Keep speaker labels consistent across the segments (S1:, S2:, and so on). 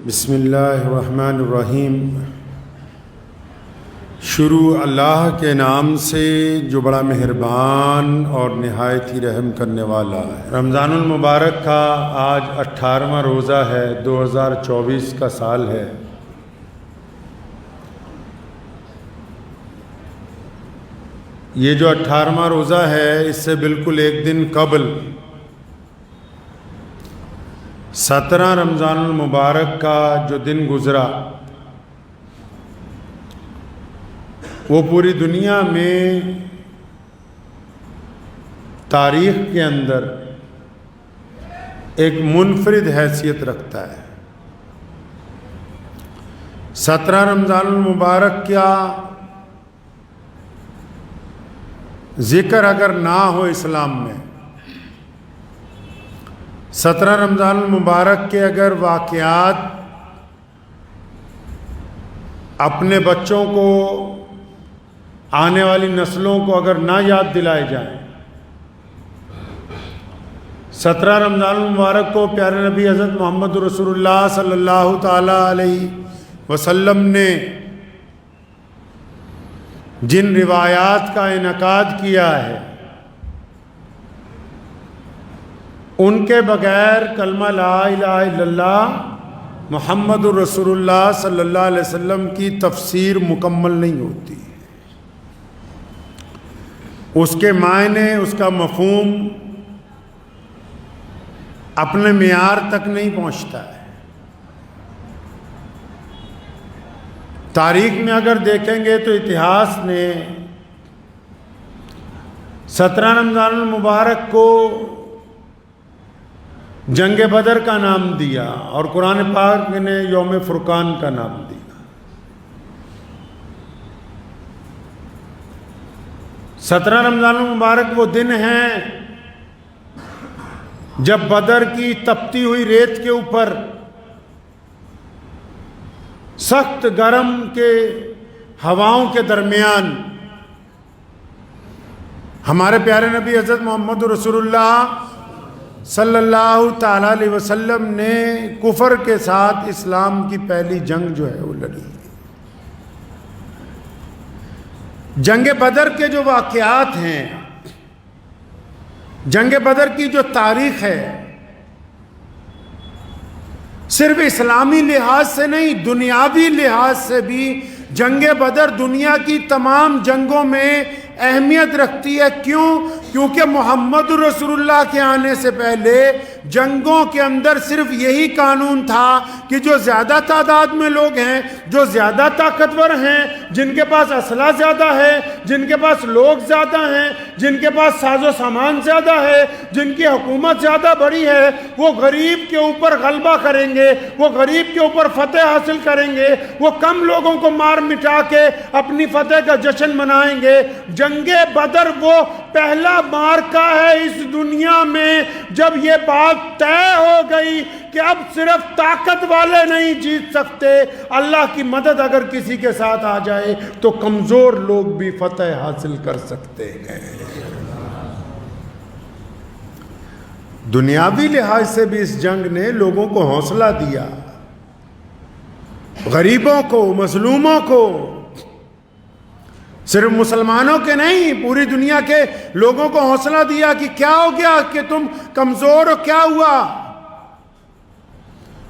S1: بسم اللہ الرحمن الرحیم۔ شروع اللہ کے نام سے جو بڑا مہربان اور نہایت ہی رحم کرنے والا ہے۔ رمضان المبارک کا آج 18واں روزہ ہے، 2024 کا سال ہے۔ یہ جو 18واں روزہ ہے، اس سے بالکل ایک دن قبل 17 رمضان المبارک کا جو دن گزرا، وہ پوری دنیا میں تاریخ کے اندر ایک منفرد حیثیت رکھتا ہے۔ 17 رمضان المبارک کا ذکر اگر نہ ہو اسلام میں، 17 رمضان المبارک کے اگر واقعات اپنے بچوں کو، آنے والی نسلوں کو اگر نہ یاد دلائے جائیں، 17 رمضان المبارک کو پیارے نبی حضرت محمد رسول اللہ صلی اللہ تعالی علیہ وسلم نے جن روایات کا انعقاد کیا ہے، ان کے بغیر کلمہ لا الہ الا اللہ محمد رسول اللہ صلی اللہ علیہ وسلم کی تفسیر مکمل نہیں ہوتی۔ اس کے معنی، اس کا مفہوم اپنے معیار تک نہیں پہنچتا ہے۔ تاریخ میں اگر دیکھیں گے تو اتہاس نے 17 رمضان المبارک کو جنگ بدر کا نام دیا اور قرآن پاک نے یوم فرقان کا نام دیا۔ 17 رمضان المبارک وہ دن ہیں جب بدر کی تپتی ہوئی ریت کے اوپر سخت گرم کے ہواؤں کے درمیان ہمارے پیارے نبی حضرت محمد رسول اللہ صلی اللہ تعالیٰ علیہ وسلم نے کفر کے ساتھ اسلام کی پہلی جنگ جو ہے وہ لڑی۔ جنگ بدر کے جو واقعات ہیں، جنگ بدر کی جو تاریخ ہے، صرف اسلامی لحاظ سے نہیں، دنیاوی لحاظ سے بھی جنگ بدر دنیا کی تمام جنگوں میں اہمیت رکھتی ہے۔ کیوں؟ کیونکہ محمد رسول اللہ کے آنے سے پہلے جنگوں کے اندر صرف یہی قانون تھا کہ جو زیادہ تعداد میں لوگ ہیں، جو زیادہ طاقتور ہیں، جن کے پاس اسلحہ زیادہ ہے، جن کے پاس لوگ زیادہ ہیں، جن کے پاس ساز و سامان زیادہ ہے، جن کی حکومت زیادہ بڑی ہے، وہ غریب کے اوپر غلبہ کریں گے، وہ غریب کے اوپر فتح حاصل کریں گے، وہ کم لوگوں کو مار مٹا کے اپنی فتح کا جشن منائیں گے۔ جنگ بدر وہ پہلا معرکہ ہے اس دنیا میں جب یہ بات طے ہو گئی کہ اب صرف طاقت والے نہیں جیت سکتے، اللہ کی مدد اگر کسی کے ساتھ آ جائے تو کمزور لوگ بھی فتح حاصل کر سکتے ہیں۔ دنیاوی لحاظ سے بھی اس جنگ نے لوگوں کو حوصلہ دیا، غریبوں کو، مظلوموں کو، صرف مسلمانوں کے نہیں، پوری دنیا کے لوگوں کو حوصلہ دیا کہ کیا ہو گیا کہ تم کمزور ہو، کیا ہوا؟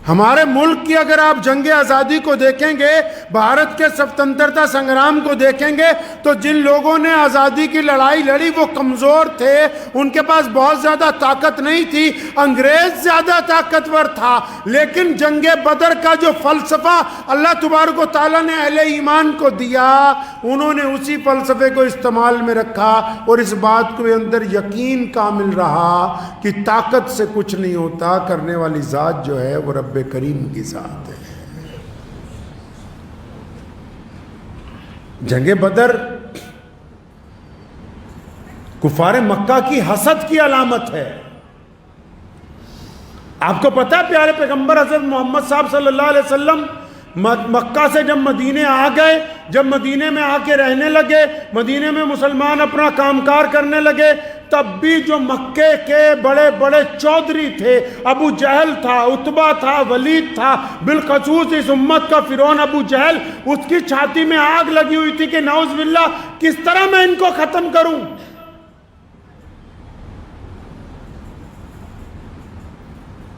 S1: ہمارے ملک کی اگر آپ جنگ آزادی کو دیکھیں گے، بھارت کے سوتنترتا سنگرام کو دیکھیں گے، تو جن لوگوں نے آزادی کی لڑائی لڑی وہ کمزور تھے، ان کے پاس بہت زیادہ طاقت نہیں تھی، انگریز زیادہ طاقتور تھا۔ لیکن جنگ بدر کا جو فلسفہ اللہ تبارک و تعالیٰ نے اہل ایمان کو دیا، انہوں نے اسی فلسفے کو استعمال میں رکھا اور اس بات کو اندر یقین کامل رہا کہ طاقت سے کچھ نہیں ہوتا، کرنے والی ذات جو ہے وہ رب کریم کی ذات ہے۔ جنگ بدر کفار مکہ کی حسد کی علامت ہے۔ آپ کو پتہ ہے پیارے پیغمبر حضرت محمد صاحب صلی اللہ علیہ وسلم مکہ سے جب مدینے آ گئے، جب مدینے میں آ کے رہنے لگے، مدینے میں مسلمان اپنا کام کار کرنے لگے، تب بھی جو مکے کے بڑے بڑے چودھری تھے، ابو جہل تھا، عتبہ تھا، ولید تھا، بالخصوص اس امت کا فرعون ابو جہل، اس کی چھاتی میں آگ لگی ہوئی تھی کہ نعوذ باللہ کس طرح میں ان کو ختم کروں۔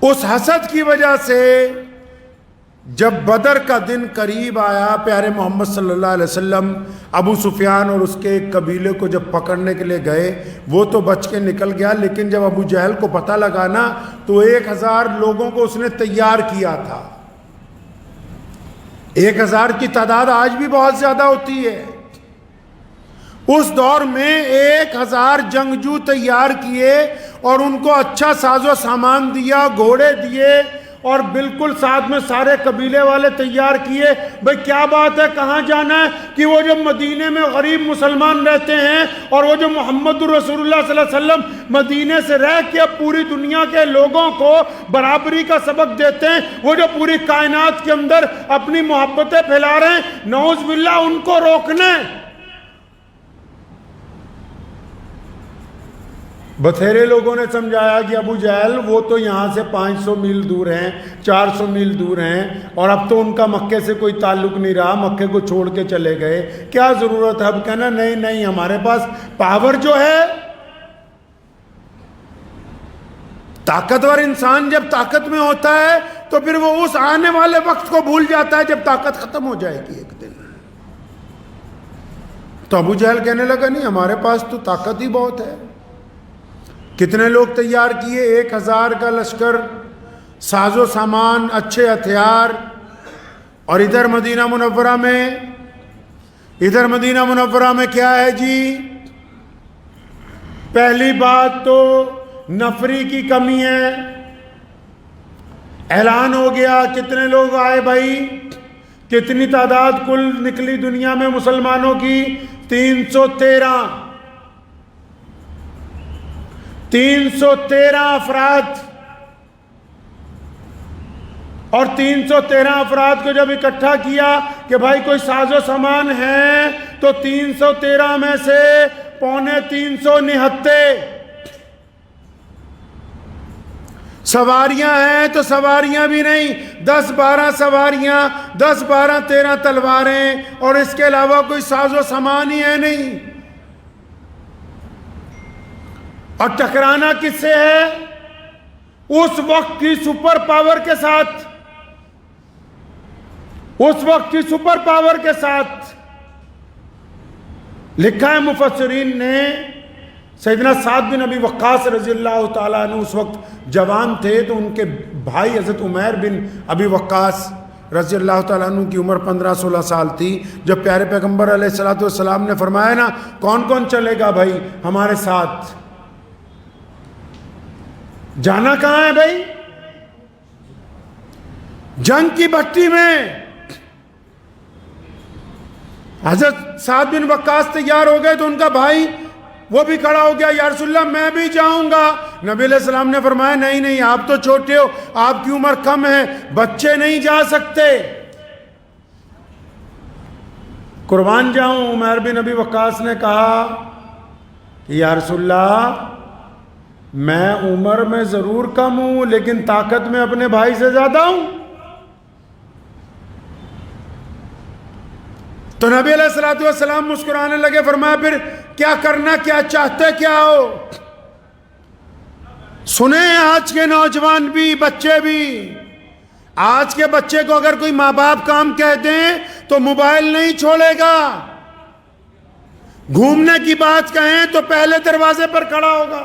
S1: اس حسد کی وجہ سے جب بدر کا دن قریب آیا، پیارے محمد صلی اللہ علیہ وسلم ابو سفیان اور اس کے ایک قبیلے کو جب پکڑنے کے لیے گئے، وہ تو بچ کے نکل گیا، لیکن جب ابو جہل کو پتہ لگا نا تو 1000 لوگوں کو اس نے تیار کیا تھا۔ 1000 کی تعداد آج بھی بہت زیادہ ہوتی ہے۔ اس دور میں 1000 جنگجو تیار کیے اور ان کو اچھا ساز و سامان دیا، گھوڑے دیے، اور بالکل ساتھ میں سارے قبیلے والے تیار کیے۔ بھئی کیا بات ہے، کہاں جانا ہے؟ کہ وہ جو مدینے میں غریب مسلمان رہتے ہیں اور وہ جو محمد رسول اللہ صلی اللہ علیہ وسلم مدینے سے رہ کے پوری دنیا کے لوگوں کو برابری کا سبق دیتے ہیں، وہ جو پوری کائنات کے اندر اپنی محبتیں پھیلا رہے ہیں، نعوذ باللہ ان کو روکنا ہے۔ بتھیرے لوگوں نے سمجھایا کہ ابو جہل وہ تو یہاں سے 500 میل دور ہیں، 400 میل دور ہیں، اور اب تو ان کا مکے سے کوئی تعلق نہیں رہا، مکے کو چھوڑ کے چلے گئے، کیا ضرورت ہے؟ اب کہنا نہیں نہیں، ہمارے پاس پاور جو ہے، طاقتور انسان جب طاقت میں ہوتا ہے تو پھر وہ اس آنے والے وقت کو بھول جاتا ہے جب طاقت ختم ہو جائے گی ایک دن۔ تو ابو جہل کہنے لگا نہیں، ہمارے پاس تو طاقت ہی بہت ہے۔ کتنے لوگ تیار کیے؟ 1000 کا لشکر، ساز و سامان، اچھے ہتھیار، اور ادھر مدینہ منورہ میں کیا ہے جی؟ پہلی بات تو نفری کی کمی ہے۔ اعلان ہو گیا، کتنے لوگ آئے بھائی؟ کتنی تعداد کل نکلی دنیا میں مسلمانوں کی؟ 313 افراد، اور 313 افراد کو جب اکٹھا کیا کہ بھائی کوئی ساز و سامان ہے، تو 313 میں سے 350 نہتے، سواریاں ہیں تو سواریاں بھی نہیں، 10-12 سواریاں، 10-12-13 تلواریں، اور اس کے علاوہ کوئی ساز و سامان ہی ہے نہیں۔ اور ٹکرانا کس سے ہے؟ اس وقت کی سپر پاور کے ساتھ، اس وقت کی سپر پاور کے ساتھ۔ لکھا ہے مفسرین نے، سیدنا سعد بن ابی وقاص رضی اللہ تعالیٰ عنہ اس وقت جوان تھے، تو ان کے بھائی حضرت عمیر بن ابی وقاص رضی اللہ تعالیٰ عنہ کی عمر 15-16 سال تھی، جب پیارے پیغمبر علیہ السلام نے فرمایا نا کون کون چلے گا بھائی ہمارے ساتھ؟ جانا کہاں ہے بھائی؟ جنگ کی بھٹی میں۔ حضرت سعد بن وقاص تیار ہو گئے تو ان کا بھائی وہ بھی کھڑا ہو گیا، یا رسول اللہ میں بھی جاؤں گا۔ نبی علیہ السلام نے فرمایا نہیں نہیں، آپ تو چھوٹے ہو، آپ کی عمر کم ہے، بچے نہیں جا سکتے۔ قربان جاؤں، عمیر بن ابی وقاص نے کہا کہ یا رسول اللہ میں عمر میں ضرور کم ہوں لیکن طاقت میں اپنے بھائی سے زیادہ ہوں۔ تو نبی علیہ السلام مسکرانے لگے، فرمایا پھر کیا کرنا، کیا چاہتے کیا ہو؟ سنیں آج کے نوجوان بھی، بچے بھی، آج کے بچے کو اگر کوئی ماں باپ کام کہہ دیں تو موبائل نہیں چھوڑے گا، گھومنے کی بات کہیں تو پہلے دروازے پر کھڑا ہوگا۔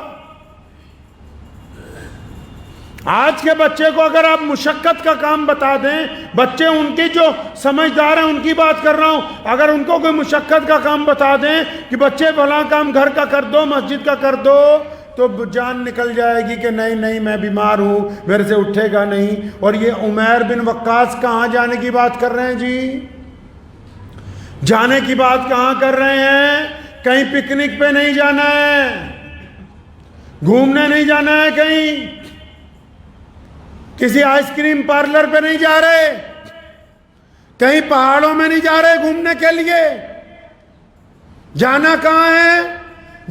S1: آج کے بچے کو اگر آپ مشقت کا کام بتا دیں، بچے ان کی جو سمجھدار ہیں ان کی بات کر رہا ہوں، اگر ان کو کوئی مشقت کا کام بتا دیں کہ بچے فلاں کام گھر کا کر دو، مسجد کا کر دو، تو جان نکل جائے گی کہ نہیں نہیں میں بیمار ہوں، میرے سے اٹھے گا نہیں۔ اور یہ عمیر بن وقاص کہاں جانے کی بات کر رہے ہیں جی؟ جانے کی بات کہاں کر رہے ہیں؟ کہیں پکنک پہ نہیں جانا ہے، گھومنے نہیں جانا ہے، کہیں کسی آئس کریم پارلر پہ نہیں جا رہے، کہیں پہاڑوں میں نہیں جا رہے گھومنے کے لیے۔ جانا کہاں ہے؟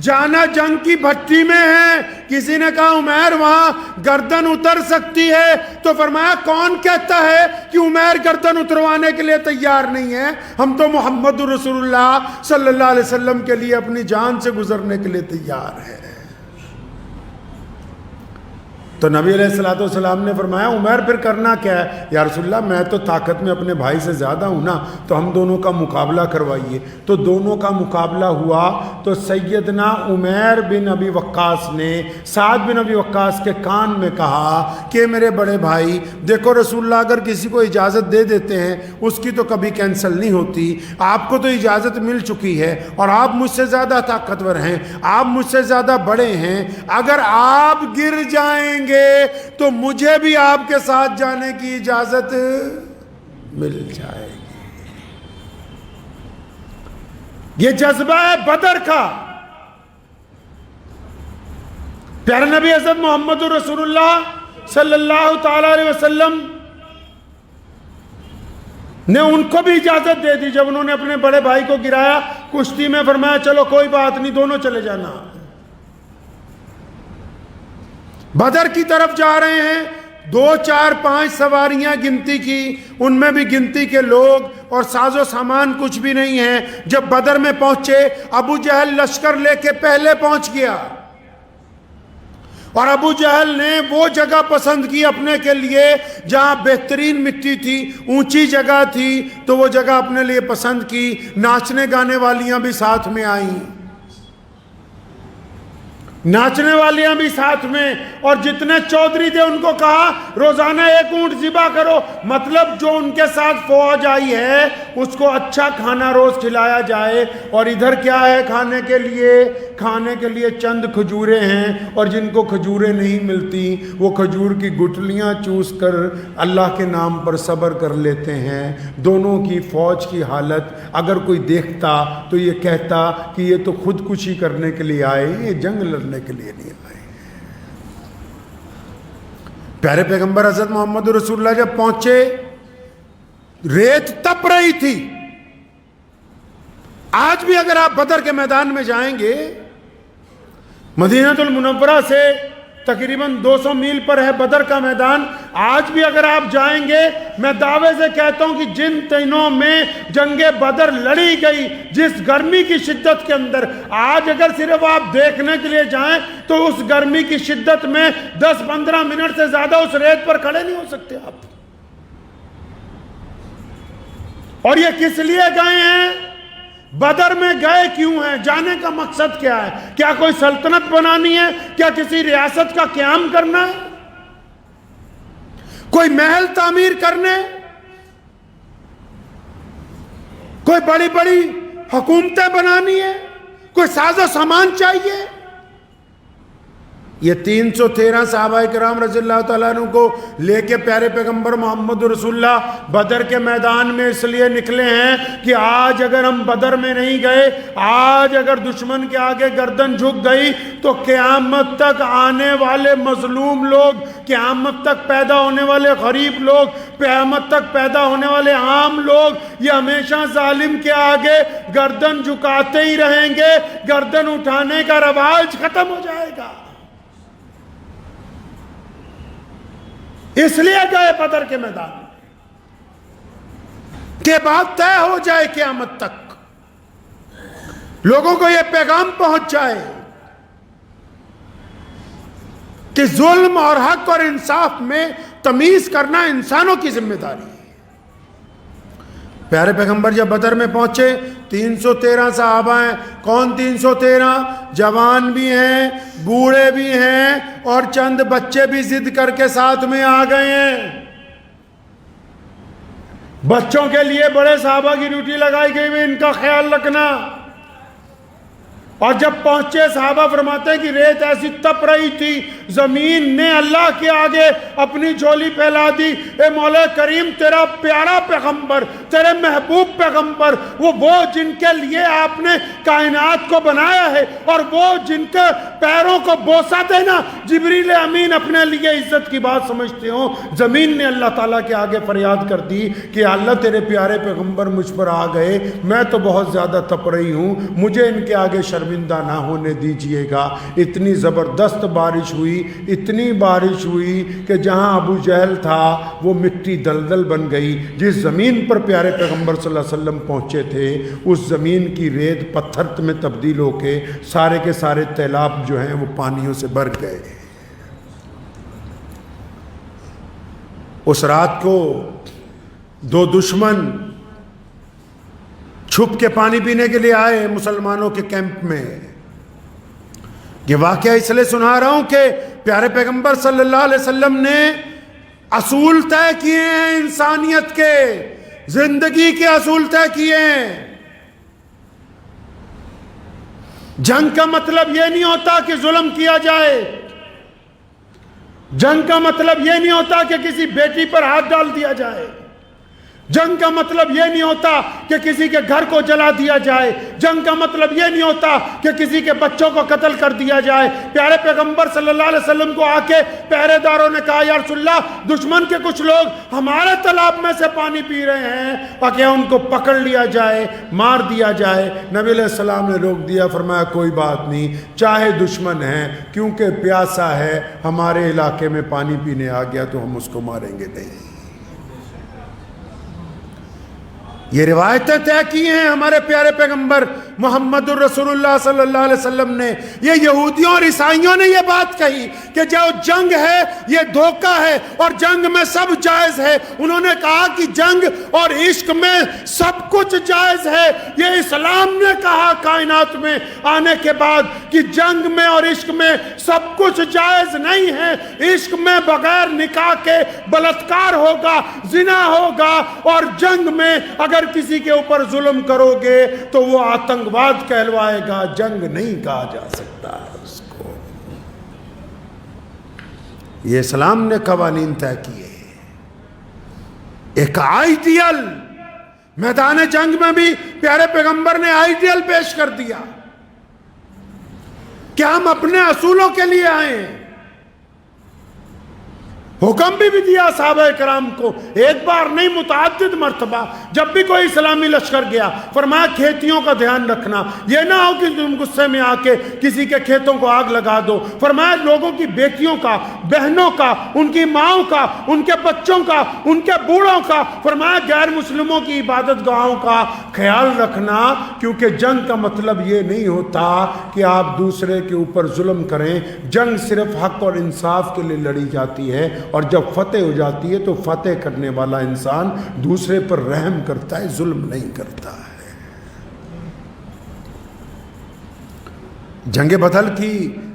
S1: جانا جنگ کی بھٹی میں ہے. کسی نے کہا عمیر وہاں گردن اتر سکتی ہے, تو فرمایا کون کہتا ہے کہ عمیر گردن اتروانے کے لیے تیار نہیں ہے؟ ہم تو محمد رسول اللہ صلی اللہ علیہ وسلم کے لیے اپنی جان سے گزرنے کے لیے تیار ہے. تو نبی علیہ الصلوۃ والسلام نے فرمایا عمیر پھر کرنا کیا ہے؟ یا رسول اللہ میں تو طاقت میں اپنے بھائی سے زیادہ ہوں نا, تو ہم دونوں کا مقابلہ کروائیے. تو دونوں کا مقابلہ ہوا تو سیدنا عمیر بن ابی وقاص نے سعد بن ابی وقاص کے کان میں کہا کہ میرے بڑے بھائی دیکھو, رسول اللہ اگر کسی کو اجازت دے دیتے ہیں اس کی تو کبھی کینسل نہیں ہوتی. آپ کو تو اجازت مل چکی ہے اور آپ مجھ سے زیادہ طاقتور ہیں, آپ مجھ سے زیادہ بڑے ہیں. اگر آپ گر جائیں تو مجھے بھی آپ کے ساتھ جانے کی اجازت مل جائے گی. یہ جذبہ ہے بدر کا. پیارے نبی حضرت محمد رسول اللہ صلی اللہ تعالی علیہ وسلم نے ان کو بھی اجازت دے دی. جب انہوں نے اپنے بڑے بھائی کو گرایا کشتی میں, فرمایا چلو کوئی بات نہیں, دونوں چلے جانا. بدر کی طرف جا رہے ہیں, 2 4 5 سواریاں گنتی کی, ان میں بھی گنتی کے لوگ اور ساز و سامان کچھ بھی نہیں ہے. جب بدر میں پہنچے, ابو جہل لشکر لے کے پہلے پہنچ گیا, اور ابو جہل نے وہ جگہ پسند کی اپنے کے لیے جہاں بہترین مٹی تھی, اونچی جگہ تھی, تو وہ جگہ اپنے لیے پسند کی. ناچنے گانے والیاں بھی ساتھ میں آئیں, ناچنے والیاں بھی ساتھ میں, اور جتنے چودھری تھے ان کو کہا روزانہ 1 اونٹ ذبح کرو. مطلب جو ان کے ساتھ فوج آئی ہے اس کو اچھا کھانا روز کھلایا جائے. اور ادھر کیا ہے کھانے کے لیے؟ کھانے کے لیے چند کھجوریں ہیں, اور جن کو کھجوریں نہیں ملتی وہ کھجور کی گٹلیاں چوس کر اللہ کے نام پر صبر کر لیتے ہیں. دونوں کی فوج کی حالت اگر کوئی دیکھتا تو یہ کہتا کہ یہ تو خودکشی کرنے کے لیے آئے, یہ جنگ لڑنے کے لیے نہیں آئے. پیارے پیغمبر حضرت محمد رسول اللہ جب پہنچے, ریت تپ رہی تھی. آج بھی اگر آپ بدر کے میدان میں جائیں گے, مدینہ المنورہ سے تقریباً 200 میل پر ہے بدر کا میدان. آج بھی اگر آپ جائیں گے, میں دعوے سے کہتا ہوں کہ جن دنوں میں جنگ بدر لڑی گئی, جس گرمی کی شدت کے اندر, آج اگر صرف آپ دیکھنے کے لیے جائیں تو اس گرمی کی شدت میں 10-15 منٹ سے زیادہ اس ریت پر کھڑے نہیں ہو سکتے آپ. اور یہ کس لیے گئے ہیں؟ بدر میں گئے کیوں ہیں؟ جانے کا مقصد کیا ہے؟ کیا کوئی سلطنت بنانی ہے؟ کیا کسی ریاست کا قیام کرنا ہے؟ کوئی محل تعمیر کرنے؟ کوئی بڑی بڑی حکومتیں بنانی ہے؟ کوئی ساز و سامان چاہیے؟ یہ 313 صحابہ کرام رضی اللہ تعالیٰ عنہ کو لے کے پیارے پیغمبر محمد رسول اللہ بدر کے میدان میں اس لیے نکلے ہیں کہ آج اگر ہم بدر میں نہیں گئے, آج اگر دشمن کے آگے گردن جھک گئی, تو قیامت تک آنے والے مظلوم لوگ, قیامت تک پیدا ہونے والے غریب لوگ, قیامت تک پیدا ہونے والے عام لوگ, یہ ہمیشہ ظالم کے آگے گردن جھکاتے ہی رہیں گے. گردن اٹھانے کا رواج ختم ہو جائے گا. اس لیے گئے بدر کے میدان میں کہ بات طے ہو جائے, قیامت تک لوگوں کو یہ پیغام پہنچ جائے کہ ظلم اور حق اور انصاف میں تمیز کرنا انسانوں کی ذمہ داری ہے. پیارے پیغمبر جب بدر میں پہنچے, 313 صحابہ ہیں. کون 313؟ جوان بھی ہیں, بوڑھے بھی ہیں, اور چند بچے بھی ضد کر کے ساتھ میں آ گئے ہیں. بچوں کے لیے بڑے صحابہ کی ڈیوٹی لگائی گئی ہے, ان کا خیال رکھنا. اور جب پہنچے, صحابہ فرماتے ہیں کہ ریت ایسی تپ رہی تھی زمین نے اللہ کے آگے اپنی جھولی پھیلا دی. اے مولا کریم تیرا پیارا پیغمبر، تیرے محبوب پیغمبر، وہ جن کے لیے آپ نے کائنات کو بنایا ہے اور وہ جن کے پیروں کو بوسہ دینا جبریل امین اپنے لیے عزت کی بات سمجھتے ہوں، زمین نے اللہ تعالیٰ کے آگے فریاد کر دی کہ اللہ تیرے پیارے پیغمبر مجھ پر آ گئے، میں تو بہت زیادہ تپ رہی ہوں، مجھے ان کے آگے شرمندہ نہ ہونے دیجئے گا. اتنی زبردست بارش ہوئی، اتنی بارش ہوئی کہ جہاں ابو جہل تھا وہ مٹی دلدل بن گئی. جس زمین پر پیارے پیغمبر صلی اللہ علیہ وسلم پہنچے تھے اس زمین کی ریت پتھر میں تبدیل ہو کے سارے کے سارے تیلاب جو ہیں وہ پانیوں سے بھر گئے. اس رات کو دو دشمن چھپ کے پانی پینے کے لیے آئے مسلمانوں کے کیمپ میں. یہ واقعہ اس لیے سنا رہا ہوں کہ پیارے پیغمبر صلی اللہ علیہ وسلم نے اصول طے کیے ہیں، انسانیت کے، زندگی کے اصول طے کیے ہیں. جنگ کا مطلب یہ نہیں ہوتا کہ ظلم کیا جائے، جنگ کا مطلب یہ نہیں ہوتا کہ کسی بیٹی پر ہاتھ ڈال دیا جائے، جنگ کا مطلب یہ نہیں ہوتا کہ کسی کے گھر کو جلا دیا جائے، جنگ کا مطلب یہ نہیں ہوتا کہ کسی کے بچوں کو قتل کر دیا جائے. پیارے پیغمبر صلی اللہ علیہ وسلم کو آ کے پہرے داروں نے کہا یا رسول اللہ دشمن کے کچھ لوگ ہمارے تالاب میں سے پانی پی رہے ہیں، تاکہ ان کو پکڑ لیا جائے، مار دیا جائے. نبی علیہ السلام نے روک دیا، فرمایا کوئی بات نہیں، چاہے دشمن ہیں، کیونکہ پیاسا ہے، ہمارے علاقے میں پانی پینے آ گیا تو ہم اس کو ماریں گے نہیں. یہ روایتیں طے کی ہیں ہمارے پیارے پیغمبر محمد الرسول اللہ صلی اللہ علیہ وسلم نے. یہ یہودیوں اور عیسائیوں نے یہ بات کہی کہ جو جنگ ہے یہ دھوکہ ہے اور جنگ میں سب جائز ہے. انہوں نے کہا کہ جنگ اور عشق میں سب کچھ جائز ہے. یہ اسلام نے کہا کائنات میں آنے کے بعد کہ جنگ میں اور عشق میں سب کچھ جائز نہیں ہے. عشق میں بغیر نکاح کے بلاత్کار ہوگا، زنا ہوگا، اور جنگ میں اگر کسی کے اوپر ظلم کرو گے تو وہ آتنکواد کہلوائے گا، جنگ نہیں کہا جا سکتا اس کو. یہ اسلام نے قوانین طے کیے. ایک آئیڈیل میدان جنگ میں بھی پیارے پیغمبر نے آئیڈیل پیش کر دیا کہ ہم اپنے اصولوں کے لیے آئے ہیں. حکم بھی دیا صحابہ کرام کو، ایک بار نہیں متعدد مرتبہ. جب بھی کوئی اسلامی لشکر گیا فرمایا کھیتیوں کا دھیان رکھنا، یہ نہ ہو کہ تم غصے میں آ کے کسی کے کھیتوں کو آگ لگا دو. فرمایا لوگوں کی بیٹیوں کا، بہنوں کا، ان کی ماؤں کا، ان کے بچوں کا، ان کے بوڑھوں کا، فرمایا غیر مسلموں کی عبادت گاہوں کا خیال رکھنا، کیونکہ جنگ کا مطلب یہ نہیں ہوتا کہ آپ دوسرے کے اوپر ظلم کریں. جنگ صرف حق اور انصاف کے لیے لڑی جاتی ہے، اور جب فتح ہو جاتی ہے تو فتح کرنے والا انسان دوسرے پر رحم کرتا ہے، ظلم نہیں کرتا ہے. جنگ بدر کی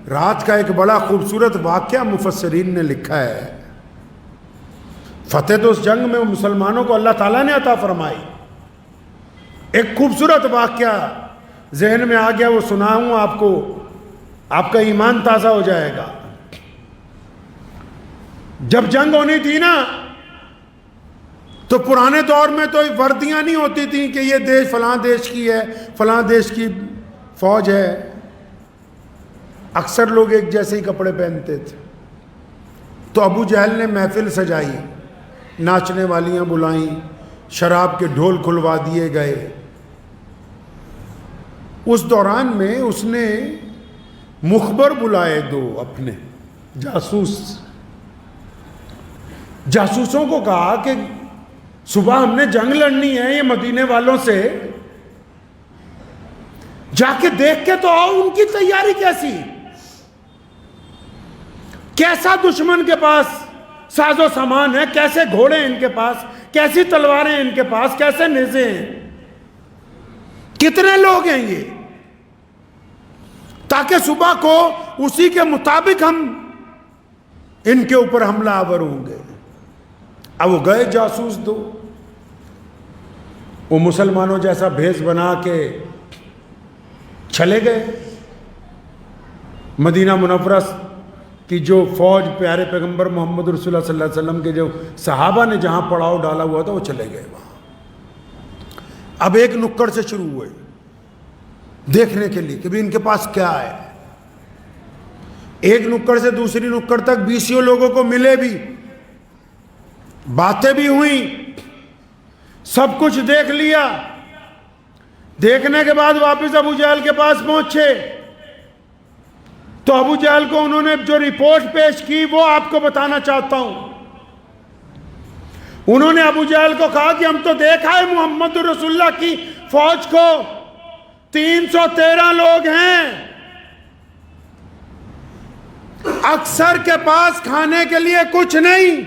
S1: رات کا ایک بڑا خوبصورت واقعہ مفسرین نے لکھا ہے. فتح تو اس جنگ میں مسلمانوں کو اللہ تعالیٰ نے عطا فرمائی. ایک خوبصورت واقعہ ذہن میں آ گیا، وہ سناؤں آپ کو، آپ کا ایمان تازہ ہو جائے گا. جب جنگ ہونی تھی نا تو پرانے دور میں تو وردیاں نہیں ہوتی تھیں کہ یہ دیش فلاں دیش کی ہے، فلاں دیش کی فوج ہے. اکثر لوگ ایک جیسے ہی کپڑے پہنتے تھے. تو ابو جہل نے محفل سجائی، ناچنے والیاں بلائیں، شراب کے ڈھول کھلوا دیے گئے. اس دوران میں اس نے مخبر بلائے دو اپنے جاسوسوں کو کہا کہ صبح ہم نے جنگ لڑنی ہے یہ مدینے والوں سے، جا کے دیکھ کے تو آؤ ان کی تیاری کیسی، کیسا دشمن کے پاس ساز و سامان ہے، کیسے گھوڑے ہیں ان کے پاس، کیسی تلواریں ان کے پاس، کیسے نیزے ہیں، کتنے لوگ ہیں یہ، تاکہ صبح کو اسی کے مطابق ہم ان کے اوپر حملہ آور ہوں گے. اب وہ گئے جاسوس دو، وہ مسلمانوں جیسا بھیس بنا کے چلے گئے. مدینہ منورہ کہ جو فوج پیارے پیغمبر محمد رسول اللہ صلی اللہ علیہ وسلم کے جو صحابہ نے جہاں پڑاؤ ڈالا ہوا تھا وہ چلے گئے وہاں. اب ایک نکڑ سے شروع ہوئے دیکھنے کے لیے کہ بھی ان کے پاس کیا ہے. ایک نکڑ سے دوسری نکڑ تک 20 لوگوں کو ملے بھی, باتیں بھی ہوئیں, سب کچھ دیکھ لیا. دیکھنے کے بعد واپس ابو جہل کے پاس پہنچے تو ابو جہل کو انہوں نے جو رپورٹ پیش کی وہ آپ کو بتانا چاہتا ہوں. انہوں نے ابو جہل کو کہا کہ ہم تو دیکھا ہے محمد رسول اللہ کی فوج کو 313 لوگ ہیں, اکثر کے پاس کھانے کے لیے کچھ نہیں,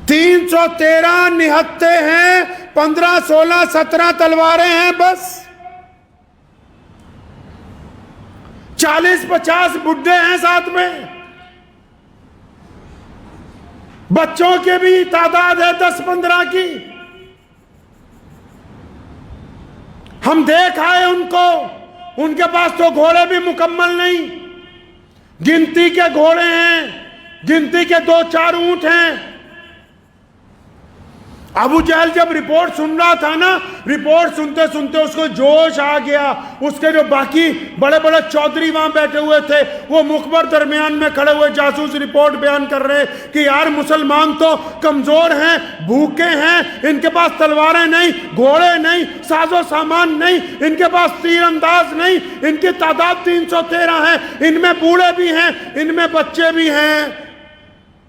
S1: 313 نہتے ہیں, 15 16 17 تلواریں ہیں بس, 40 50 بڈھے ہیں ساتھ میں, بچوں کے بھی تعداد ہے 10 15 کی. ہم دیکھ آئے ان کو, ان کے پاس تو گھوڑے بھی مکمل نہیں, گنتی کے گھوڑے ہیں, گنتی کے 2-4 اونٹ ہیں. ابو جہل جب رپورٹ سن رہا تھا نا, رپورٹ سنتے سنتے اس کو جوش آ گیا. اس کے جو باقی بڑے بڑے چودھری وہاں بیٹھے ہوئے تھے وہ مخبر درمیان میں کھڑے ہوئے جاسوس رپورٹ بیان کر رہے کہ یار مسلمان تو کمزور ہیں, بھوکے ہیں, ان کے پاس تلواریں نہیں, گھوڑے نہیں, ساز و سامان نہیں, ان کے پاس تیر انداز نہیں, ان کی تعداد 313 ہے, ان میں بوڑھے بھی ہیں, ان میں بچے بھی ہیں.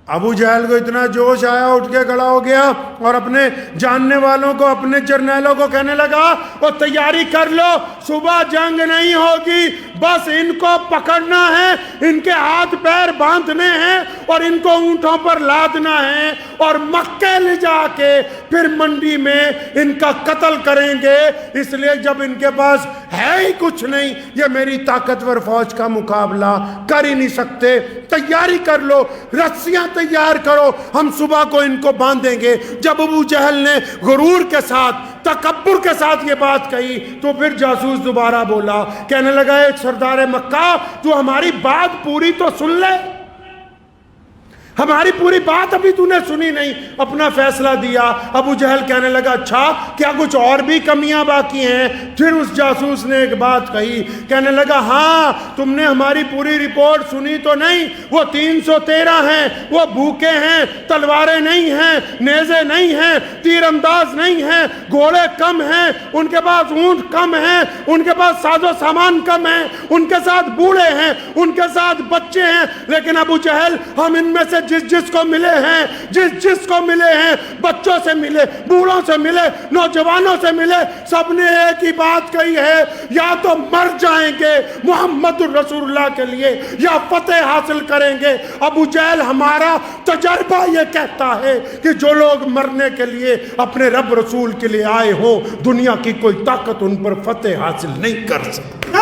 S1: ابو جہل کو اتنا جوش آیا, اٹھ کے کھڑا ہو گیا اور اپنے جاننے والوں کو, اپنے جرنیلوں کو کہنے لگا وہ تیاری کر لو, صبح جنگ نہیں ہوگی, بس ان کو پکڑنا ہے, ان کے ہاتھ پیر باندھنے ہیں اور ان کو اونٹوں پر لادنا ہے اور مکے لے جا کے پھر منڈی میں ان کا قتل کریں گے. اس لیے جب ان کے پاس ہے ہی کچھ نہیں, یہ میری طاقتور فوج کا مقابلہ کر ہی نہیں سکتے, تیاری کر لو, رسیاں تیار کرو, ہم صبح کو ان کو باندھیں گے. جب ابو جہل نے غرور کے ساتھ, تکبر کے ساتھ یہ بات کہی تو پھر جاسوس دوبارہ بولا, کہنے لگا اے سردار مکہ, تو ہماری بات پوری تو سن لے, ہماری پوری بات ابھی تو نے سنی نہیں, اپنا فیصلہ دیا. ابو جہل کہنے لگا اچھا کیا کچھ اور بھی کمیاں باقی ہیں؟ پھر اس جاسوس نے ایک بات کہی, کہنے لگا ہاں تم نے ہماری پوری رپورٹ سنی تو نہیں, وہ 313 ہیں, وہ بھوکے ہیں, تلواریں نہیں ہیں, نیزے نہیں ہیں, تیر انداز نہیں ہیں, گھوڑے کم ہیں, ان کے پاس اونٹ کم ہیں, ان کے پاس ساز و سامان کم ہیں, ان کے ساتھ بوڑھے ہیں, ان کے ساتھ بچے ہیں. لیکن ابو جہل ہم ان میں سے جس کو ملے ہیں, جس کو ملے ہیں, بچوں سے ملے, بوڑھوں سے ملے, نوجوانوں سے ملے, سب نے ایک ہی بات کہی ہے, یا تو مر جائیں گے محمد رسول اللہ کے لیے یا فتح حاصل کریں گے. ابو جہل ہمارا تجربہ یہ کہتا ہے کہ جو لوگ مرنے کے لیے اپنے رب رسول کے لیے آئے ہوں, دنیا کی کوئی طاقت ان پر فتح حاصل نہیں کر سکتی.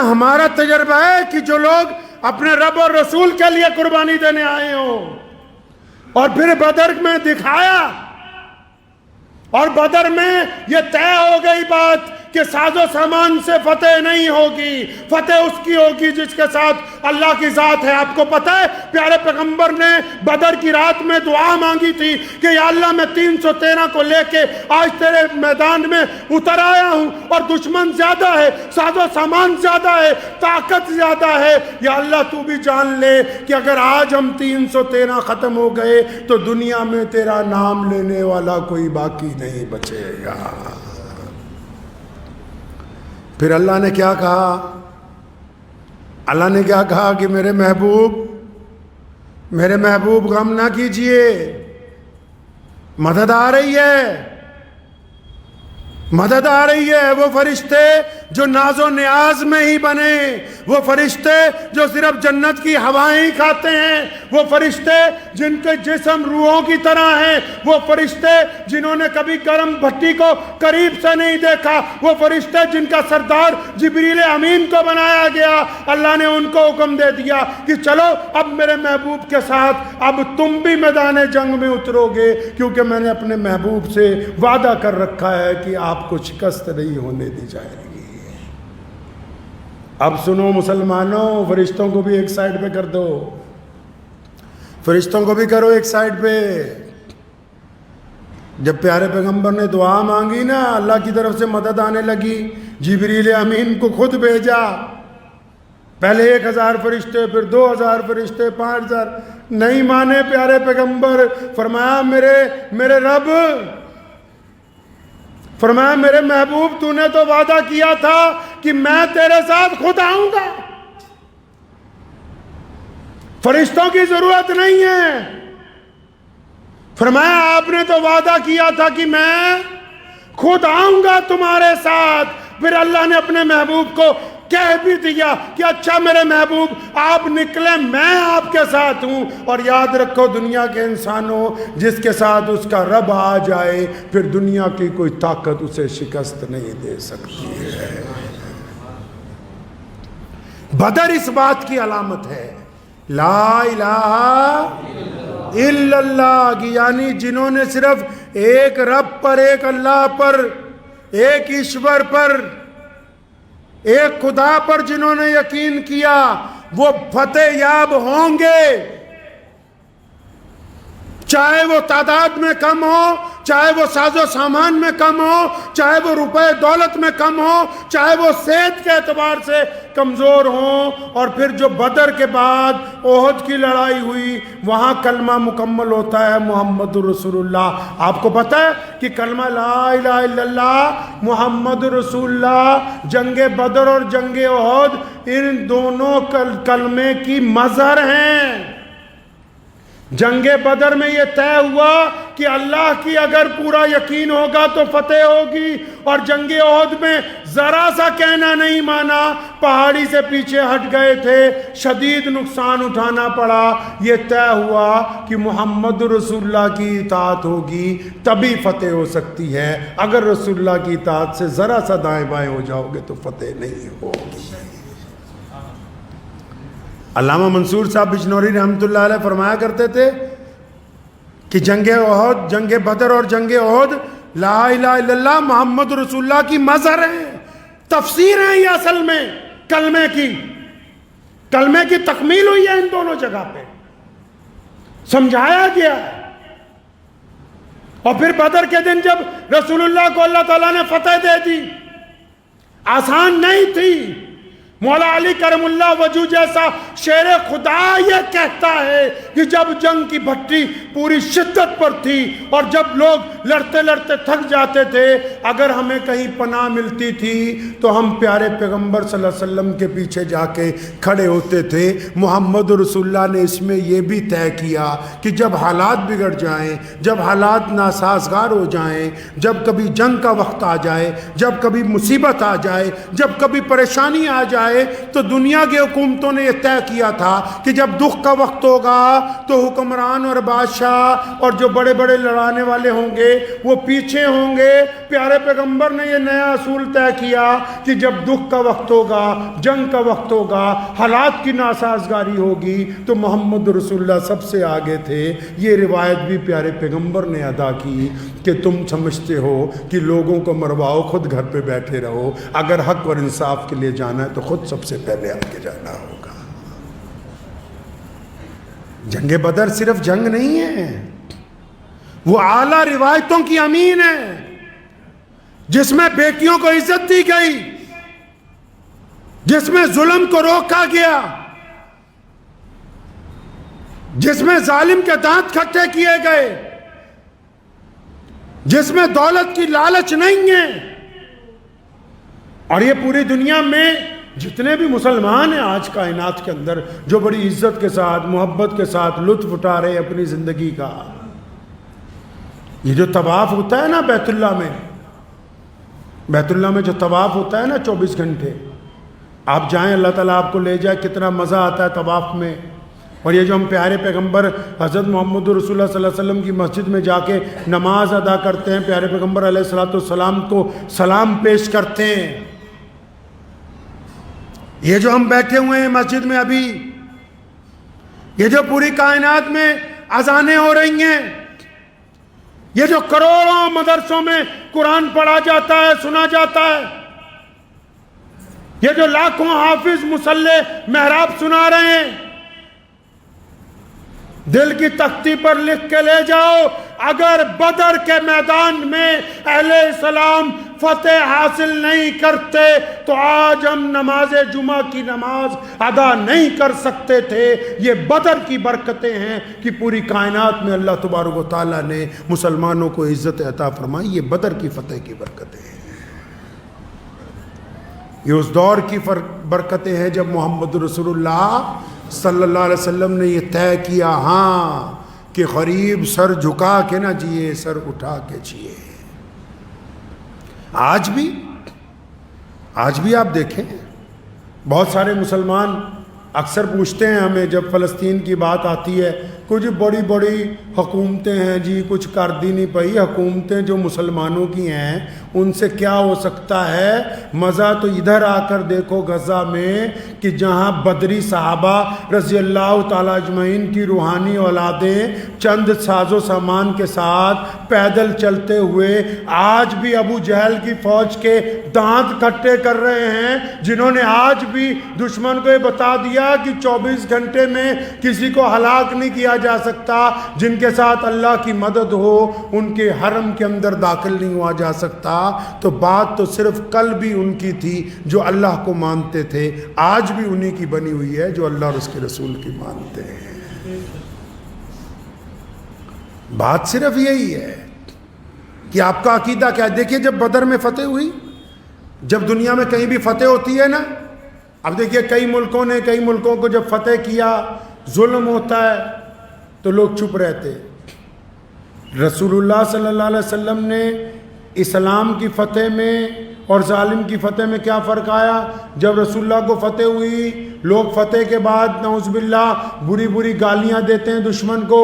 S1: ہمارا تجربہ ہے کہ جو لوگ اپنے رب اور رسول کے لیے قربانی دینے آئے ہوں, اور پھر بدر میں دکھایا, اور بدر میں یہ طے ہو گئی بات کہ ساز و سامان سے فتح نہیں ہوگی, فتح اس کی ہوگی جس کے ساتھ اللہ کی ذات ہے. آپ کو پتہ ہے پیارے پیغمبر نے بدر کی رات میں دعا مانگی تھی کہ یا اللہ میں 313 کو لے کے آج تیرے میدان میں اتر آیا ہوں, اور دشمن زیادہ ہے, ساز و سامان زیادہ ہے, طاقت زیادہ ہے, یا اللہ تو بھی جان لے کہ اگر آج ہم 313 ختم ہو گئے تو دنیا میں تیرا نام لینے والا کوئی باقی نہیں بچے گا. پھر اللہ نے کیا کہا, اللہ نے کیا کہا کہ میرے محبوب غم نہ کیجئے, مدد آ رہی ہے, مدد آ رہی ہے. وہ فرشتے جو ناز و نیاز میں ہی بنے, وہ فرشتے جو صرف جنت کی ہوائیں ہی کھاتے ہیں, وہ فرشتے جن کے جسم روحوں کی طرح ہیں، وہ فرشتے جنہوں نے کبھی گرم بھٹی کو قریب سے نہیں دیکھا، وہ فرشتے جن کا سردار جبریل امین کو بنایا گیا، اللہ نے ان کو حکم دے دیا کہ چلو اب میرے محبوب کے ساتھ اب تم بھی میدان جنگ میں اترو گے، کیونکہ میں نے اپنے محبوب سے وعدہ کر رکھا ہے کہ آپ کو شکست نہیں ہونے دی جائے گی۔ اب سنو مسلمانوں، فرشتوں کو بھی ایک سائڈ پہ کر دو، فرشتوں کو بھی کرو ایک سائڈ پہ۔ جب پیارے پیغمبر نے دعا مانگی نا، اللہ کی طرف سے مدد آنے لگی، جبریل امین کو خود بھیجا، پہلے 1000 فرشتے، پھر 2000 فرشتے، 5000، نہیں مانے پیارے پیغمبر، فرمایا میرے رب، فرمایا میرے محبوب، تو نے تو وعدہ کیا تھا کہ میں تیرے ساتھ خود آؤں گا، فرشتوں کی ضرورت نہیں ہے۔ فرمایا آپ نے تو وعدہ کیا تھا کہ میں خود آؤں گا تمہارے ساتھ۔ پھر اللہ نے اپنے محبوب کو کہہ بھی دیا کہ اچھا میرے محبوب آپ نکلیں، میں آپ کے ساتھ ہوں، اور یاد رکھو دنیا کے انسانوں، جس کے ساتھ اس کا رب آ جائے پھر دنیا کی کوئی طاقت اسے شکست نہیں دے سکتی ہے۔ بدر اس بات کی علامت ہے، لا الہ الا اللہ کی، یعنی جنہوں نے صرف ایک رب پر، ایک اللہ پر، ایک ایشور پر، ایک خدا پر جنہوں نے یقین کیا، وہ فتح یاب ہوں گے، چاہے وہ تعداد میں کم ہو، چاہے وہ ساز و سامان میں کم ہو، چاہے وہ روپے دولت میں کم ہو، چاہے وہ صحت کے اعتبار سے کمزور ہوں۔ اور پھر جو بدر کے بعد احد کی لڑائی ہوئی، وہاں کلمہ مکمل ہوتا ہے محمد رسول اللہ۔ آپ کو پتہ ہے کہ کلمہ لا الہ الا اللہ محمد رسول اللہ، جنگ بدر اور جنگ احد ان دونوں کلمے کی مظہر ہیں۔ جنگ بدر میں یہ طے ہوا کہ اللہ کی اگر پورا یقین ہوگا تو فتح ہوگی، اور جنگ احد میں ذرا سا کہنا نہیں مانا، پہاڑی سے پیچھے ہٹ گئے تھے، شدید نقصان اٹھانا پڑا۔ یہ طے ہوا کہ محمد رسول اللہ کی اطاعت ہوگی تبھی فتح ہو سکتی ہے، اگر رسول اللہ کی اطاعت سے ذرا سا دائیں بائیں ہو جاؤ گے تو فتح نہیں ہوگی۔ علامہ منصور صاحب بجنوری رحمۃ اللہ علیہ فرمایا کرتے تھے کہ جنگ احد، جنگ بدر اور جنگ احد لا الہ الا اللہ محمد رسول اللہ کی مظہر ہیں، تفسیر ہیں یہ اصل میں کلمے کی تکمیل ہوئی ہے ان دونوں جگہ پہ، سمجھایا گیا ہے۔ اور پھر بدر کے دن جب رسول اللہ کو اللہ تعالیٰ نے فتح دے دی، آسان نہیں تھی۔ مولا علی کرم اللہ وجہ جیسا شیر خدا یہ کہتا ہے کہ جب جنگ کی بھٹی پوری شدت پر تھی اور جب لوگ لڑتے لڑتے تھک جاتے تھے، اگر ہمیں کہیں پناہ ملتی تھی تو ہم پیارے پیغمبر صلی اللہ علیہ وسلم کے پیچھے جا کے کھڑے ہوتے تھے۔ محمد رسول اللہ نے اس میں یہ بھی طے کیا کہ جب حالات بگڑ جائیں، جب حالات ناسازگار ہو جائیں، جب کبھی جنگ کا وقت آ جائے، جب کبھی مصیبت آ جائے، جب کبھی پریشانی آ جائے، تو دنیا کی حکومتوں نے یہ طے کیا تھا کہ جب دکھ کا وقت ہوگا تو حکمران اور بادشاہ اور جو بڑے بڑے لڑانے والے ہوں گے وہ پیچھے ہوں گے۔ پیارے پیغمبر نے یہ نیا اصول طے کیا کہ جب دکھ کا وقت ہوگا، جنگ کا وقت ہوگا، حالات کی ناسازگاری ہوگی تو محمد رسول اللہ سب سے آگے تھے۔ یہ روایت بھی پیارے پیغمبر نے ادا کی کہ تم سمجھتے ہو کہ لوگوں کو مرواؤ، خود گھر پہ بیٹھے رہو، اگر حق اور انصاف کے لیے جانا ہے تو خود سب سے پہلے آگے جانا ہوگا۔ جنگ بدر صرف جنگ نہیں ہے، وہ اعلیٰ روایتوں کی امین ہے، جس میں بیٹیوں کو عزت دی گئی، جس میں ظلم کو روکا گیا، جس میں ظالم کے دانت کھٹے کیے گئے، جس میں دولت کی لالچ نہیں ہے۔ اور یہ پوری دنیا میں جتنے بھی مسلمان ہیں آج کائنات کے اندر جو بڑی عزت کے ساتھ، محبت کے ساتھ لطف اٹھا رہے ہیں اپنی زندگی کا، یہ جو طواف ہوتا ہے نا بیت اللہ میں جو طواف ہوتا ہے نا 24 گھنٹے، آپ جائیں، اللہ تعالیٰ آپ کو لے جائے، کتنا مزہ آتا ہے طواف میں۔ اور یہ جو ہم پیارے پیغمبر حضرت محمد رسول اللہ صلی اللہ علیہ وسلم کی مسجد میں جا کے نماز ادا کرتے ہیں، پیارے پیغمبر علیہ السلام کو سلام پیش کرتے ہیں، یہ جو ہم بیٹھے ہوئے ہیں مسجد میں ابھی، یہ جو پوری کائنات میں اذانیں ہو رہی ہیں، یہ جو کروڑوں مدرسوں میں قرآن پڑھا جاتا ہے، سنا جاتا ہے، یہ جو لاکھوں حافظ مصلی محراب سنا رہے ہیں، دل کی تختی پر لکھ کے لے جاؤ، اگر بدر کے میدان میں اہل اسلام فتح حاصل نہیں کرتے تو آج ہم نماز جمعہ کی نماز ادا نہیں کر سکتے تھے۔ یہ بدر کی برکتیں ہیں کہ پوری کائنات میں اللہ تبارک و تعالیٰ نے مسلمانوں کو عزت عطا فرمائی، یہ بدر کی فتح کی برکتیں ہیں، یہ اس دور کی برکتیں ہیں جب محمد رسول اللہ صلی اللہ علیہ وسلم نے یہ طے کیا، ہاں کہ غریب سر جھکا کے نہ جیے، سر اٹھا کے جیے۔ آج بھی آپ دیکھیں، بہت سارے مسلمان اکثر پوچھتے ہیں ہمیں جب فلسطین کی بات آتی ہے، کچھ بڑی بڑی حکومتیں ہیں جی، کچھ کر دی نہیں پئی، حکومتیں جو مسلمانوں کی ہیں ان سے کیا ہو سکتا ہے؟ مزہ تو ادھر آ کر دیکھو غزہ میں کہ جہاں بدری صحابہ رضی اللہ تعالیٰ اجمعین کی روحانی اولادیں چند ساز و سامان کے ساتھ پیدل چلتے ہوئے آج بھی ابو جہل کی فوج کے دانت کھٹے کر رہے ہیں، جنہوں نے آج بھی دشمن کو یہ بتا دیا کہ 24 گھنٹے میں کسی کو ہلاک نہیں کیا جا سکتا، جن کے ساتھ اللہ کی مدد ہو ان کے حرم کے اندر داخل نہیں ہوا جا سکتا۔ تو بات تو صرف کل بھی ان کی تھی جو اللہ کو مانتے تھے، آج بھی انہی کی بنی ہوئی ہے جو اللہ اور اس کے رسول کی مانتے ہیں۔ بات صرف یہی ہے کہ آپ کا عقیدہ کیا ہے۔ دیکھیے جب بدر میں فتح ہوئی، جب دنیا میں کہیں بھی فتح ہوتی ہے نا، اب دیکھیے کئی ملکوں کو جب فتح کیا، ظلم ہوتا ہے تو لوگ چپ رہتے۔ رسول اللہ صلی اللہ علیہ وسلم نے اسلام کی فتح میں اور ظالم کی فتح میں کیا فرق آیا؟ جب رسول اللہ کو فتح ہوئی، لوگ فتح کے بعد نعوذ باللہ بری بری گالیاں دیتے ہیں دشمن کو،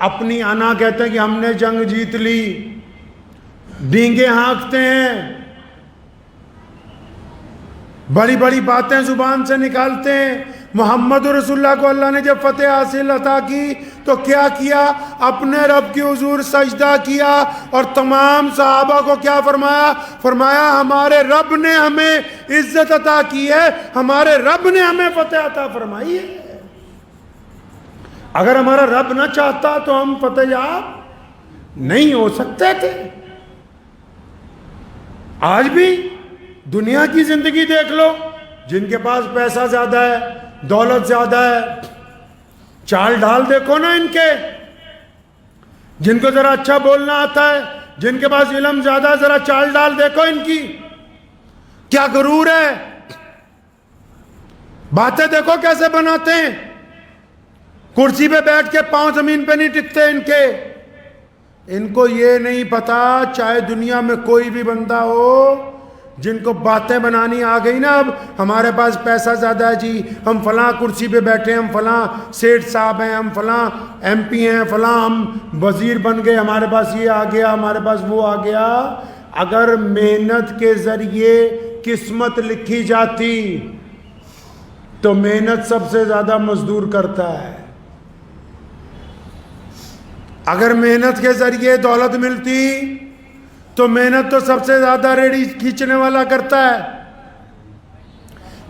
S1: اپنی انا کہتے ہیں کہ ہم نے جنگ جیت لی، ڈینگے ہانکتے ہیں، بڑی بڑی باتیں زبان سے نکالتے ہیں۔ محمد رسول اللہ کو اللہ نے جب فتح حاصل عطا کی تو کیا کیا؟ اپنے رب کی حضور سجدہ کیا اور تمام صحابہ کو کیا فرمایا ہمارے رب نے ہمیں عزت عطا کی ہے، ہمارے رب نے ہمیں فتح عطا فرمائی ہے۔ اگر ہمارا رب نہ چاہتا تو ہم فتح یاب نہیں ہو سکتے تھے۔ آج بھی دنیا کی زندگی دیکھ لو، جن کے پاس پیسہ زیادہ ہے، دولت زیادہ ہے، چال ڈھال دیکھو نا ان کے، جن کو ذرا اچھا بولنا آتا ہے، جن کے پاس علم زیادہ، ذرا چال ڈال دیکھو ان کی، کیا غرور ہے، باتیں دیکھو کیسے بناتے ہیں، کرسی پہ بیٹھ کے پاؤں زمین پہ نہیں ٹکتے ان کے۔ ان کو یہ نہیں پتا، چاہے دنیا میں کوئی بھی بندہ ہو، جن کو باتیں بنانی آ گئی نا، اب ہمارے پاس پیسہ زیادہ ہے جی، ہم فلاں کرسی پہ بیٹھے ہیں، ہم فلاں سیٹھ صاحب ہیں، ہم فلاں ایم پی ہیں، فلاں ہم وزیر بن گئے، ہمارے پاس یہ آ گیا، ہمارے پاس وہ آ گیا۔ اگر محنت کے ذریعے قسمت لکھی جاتی تو محنت سب سے زیادہ مزدور کرتا ہے۔ اگر محنت کے ذریعے دولت ملتی تو محنت تو سب سے زیادہ ریڑھی کھینچنے والا کرتا ہے۔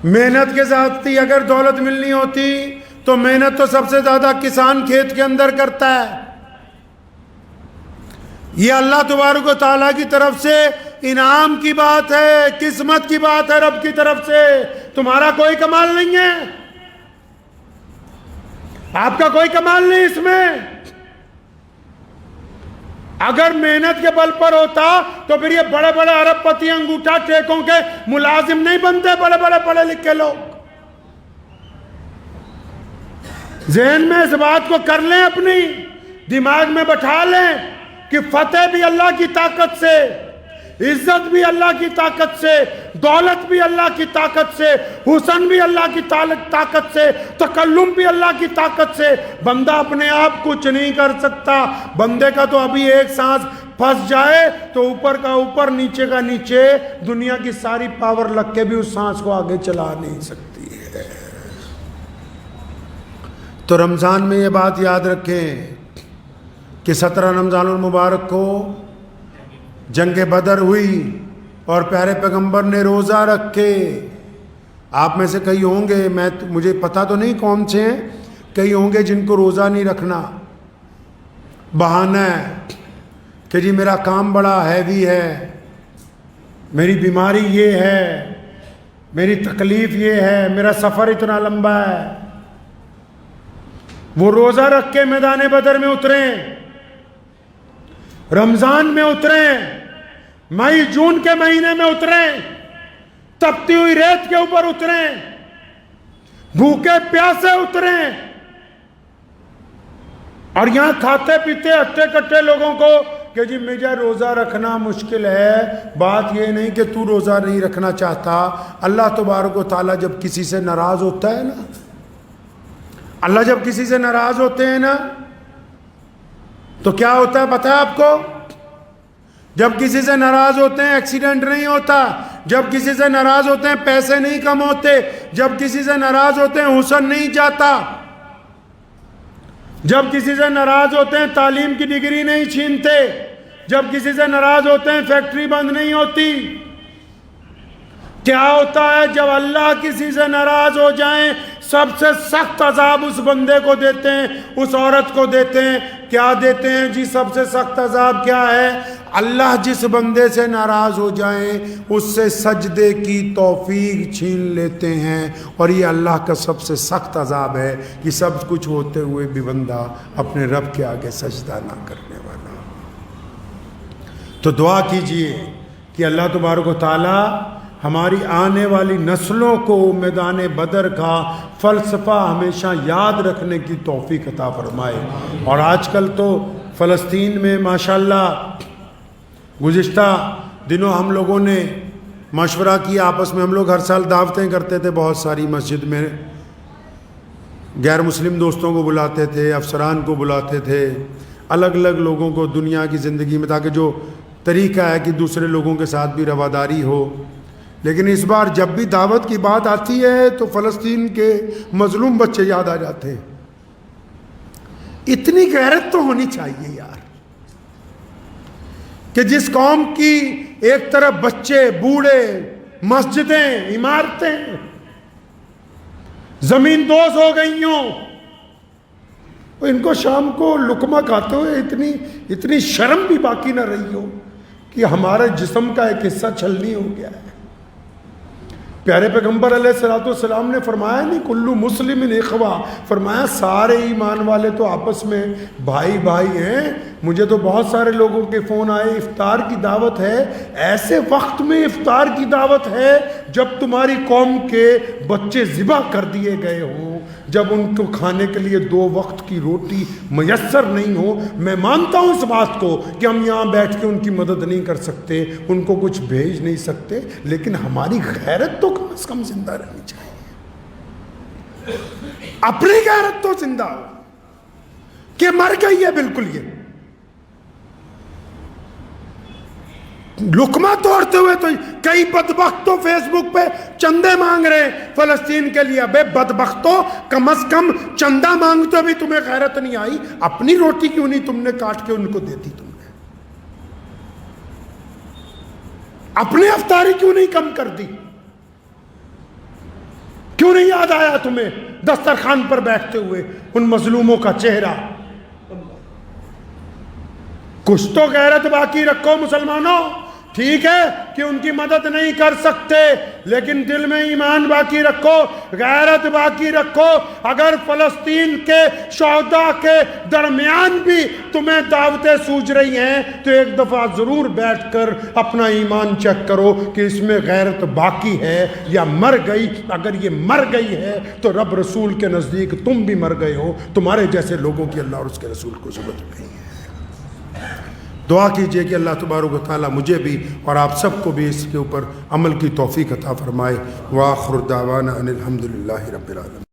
S1: محنت کے ساتھ ہی اگر دولت ملنی ہوتی تو محنت تو سب سے زیادہ کسان کھیت کے اندر کرتا ہے۔ یہ اللہ تبارک و تعالیٰ کی طرف سے انعام کی بات ہے، قسمت کی بات ہے رب کی طرف سے، تمہارا کوئی کمال نہیں ہے، آپ کا کوئی کمال نہیں اس میں۔ اگر محنت کے بل پر ہوتا تو پھر یہ بڑے بڑے ارب پتی انگوٹھا ٹیکوں کے ملازم نہیں بنتے، بڑے بڑے پڑھے لکھے لوگ۔ ذہن میں اس بات کو کر لیں، اپنی دماغ میں بٹھا لیں کہ فتح بھی اللہ کی طاقت سے، عزت بھی اللہ کی طاقت سے، دولت بھی اللہ کی طاقت سے، حسن بھی اللہ کی طاقت سے، تکلم بھی اللہ کی طاقت سے۔ بندہ اپنے آپ کچھ نہیں کر سکتا۔ بندے کا تو ابھی ایک سانس پھنس جائے تو اوپر کا اوپر نیچے کا نیچے، دنیا کی ساری پاور لگ کے بھی اس سانس کو آگے چلا نہیں سکتی ہے۔ تو رمضان میں یہ بات یاد رکھیں کہ 17 رمضان المبارک کو جنگ بدر ہوئی اور پیارے پیغمبر نے روزہ رکھے۔ آپ میں سے کئی ہوں گے، مجھے پتہ تو نہیں کون سے ہیں، کئی ہوں گے جن کو روزہ نہیں رکھنا بہانہ ہے کہ جی میرا کام بڑا ہیوی ہے، میری بیماری یہ ہے، میری تکلیف یہ ہے، میرا سفر اتنا لمبا ہے۔ وہ روزہ رکھ کے میدان بدر میں اتریں، رمضان میں اتریں، مئی جون کے مہینے میں اتریں، تپتی ہوئی ریت کے اوپر اتریں، بھوکے پیاسے اتریں، اور یہاں کھاتے پیتے ہٹے کٹے لوگوں کو کہ جی مجھے روزہ رکھنا مشکل ہے۔ بات یہ نہیں کہ تو روزہ نہیں رکھنا چاہتا، اللہ تبارک و تعالیٰ جب کسی سے ناراض ہوتا ہے نا، اللہ جب کسی سے ناراض ہوتے ہیں نا تو کیا ہوتا ہے پتہ ہے آپ کو؟ جب کسی سے ناراض ہوتے ہیں ایکسیڈنٹ نہیں ہوتا، جب کسی سے ناراض ہوتے ہیں پیسے نہیں کم ہوتے، جب کسی سے ناراض ہوتے ہیں حسن نہیں جاتا، جب کسی سے ناراض ہوتے ہیں تعلیم کی ڈگری نہیں چھینتے، جب کسی سے ناراض ہوتے ہیں فیکٹری بند نہیں ہوتی۔ کیا ہوتا ہے جب اللہ کسی سے ناراض ہو جائیں سب سے سخت عذاب اس بندے کو دیتے ہیں، اس عورت کو دیتے ہیں۔ کیا دیتے ہیں جی؟ سب سے سخت عذاب کیا ہے؟ اللہ جس بندے سے ناراض ہو جائیں اس سے سجدے کی توفیق چھین لیتے ہیں، اور یہ اللہ کا سب سے سخت عذاب ہے کہ سب کچھ ہوتے ہوئے بھی بندہ اپنے رب کے آگے سجدہ نہ کرنے والا۔ تو دعا کیجئے کہ اللہ تبارک و تعالی ہماری آنے والی نسلوں کو میدان بدر کا فلسفہ ہمیشہ یاد رکھنے کی توفیق عطا فرمائے۔ اور آج کل تو فلسطین میں ماشاءاللہ گزشتہ دنوں ہم لوگوں نے مشورہ کیا آپس میں، ہم لوگ ہر سال دعوتیں کرتے تھے بہت ساری، مسجد میں غیر مسلم دوستوں کو بلاتے تھے، افسران کو بلاتے تھے، الگ الگ لوگوں کو دنیا کی زندگی میں، تاکہ جو طریقہ ہے کہ دوسرے لوگوں کے ساتھ بھی رواداری ہو۔ لیکن اس بار جب بھی دعوت کی بات آتی ہے تو فلسطین کے مظلوم بچے یاد آ جاتے ہیں۔ اتنی غیرت تو ہونی چاہیے یار کہ جس قوم کی ایک طرف بچے، بوڑھے، مسجدیں، عمارتیں زمین دوز ہو گئی ہوں، ان کو شام کو لقمہ کھاتے ہوئے اتنی شرم بھی باقی نہ رہی ہو کہ ہمارے جسم کا ایک حصہ چھلنی ہو گیا ہے۔ پیارے پیغمبر علیہ السلام نے فرمایا نہیں کلو مسلم اخوا، فرمایا سارے ایمان والے تو آپس میں بھائی بھائی ہیں۔ مجھے تو بہت سارے لوگوں کے فون آئے، افطار کی دعوت ہے، ایسے وقت میں افطار کی دعوت ہے جب تمہاری قوم کے بچے ذبح کر دیے گئے ہوں، جب ان کو کھانے کے لیے 2 وقت کی روٹی میسر نہیں ہو۔ میں مانتا ہوں اس بات کو کہ ہم یہاں بیٹھ کے ان کی مدد نہیں کر سکتے، ان کو کچھ بھیج نہیں سکتے، لیکن ہماری غیرت تو کم از کم زندہ رہنی چاہیے۔ اپنی غیرت تو زندہ ہو کہ مر گئی ہے بالکل۔ یہ لقمہ توڑتے ہوئے تو کئی بدبختوں فیس بک پہ چندے مانگ رہے ہیں فلسطین کے لیے۔ بے بدبختوں، کم از کم چندہ مانگتے بھی تمہیں غیرت نہیں آئی؟ اپنی روٹی کیوں نہیں تم نے کاٹ کے ان کو دیتی؟ تم نے اپنی افطاری کیوں نہیں کم کر دی؟ کیوں نہیں یاد آیا تمہیں دسترخوان پر بیٹھتے ہوئے ان مظلوموں کا چہرہ؟ کچھ تو غیرت باقی رکھو مسلمانوں۔ ٹھیک ہے کہ ان کی مدد نہیں کر سکتے، لیکن دل میں ایمان باقی رکھو، غیرت باقی رکھو۔ اگر فلسطین کے شہداء کے درمیان بھی تمہیں دعوتیں سوج رہی ہیں تو ایک دفعہ ضرور بیٹھ کر اپنا ایمان چیک کرو کہ اس میں غیرت باقی ہے یا مر گئی۔ اگر یہ مر گئی ہے تو رب رسول کے نزدیک تم بھی مر گئے ہو، تمہارے جیسے لوگوں کی اللہ اور اس کے رسول کو ضرورت نہیں ہے۔ دعا کیجئے کہ اللہ تبارک و تعالیٰ مجھے بھی اور آپ سب کو بھی اس کے اوپر عمل کی توفیق عطا فرمائے۔ وآخر دعوانا ان الحمدللہ رب العالمین۔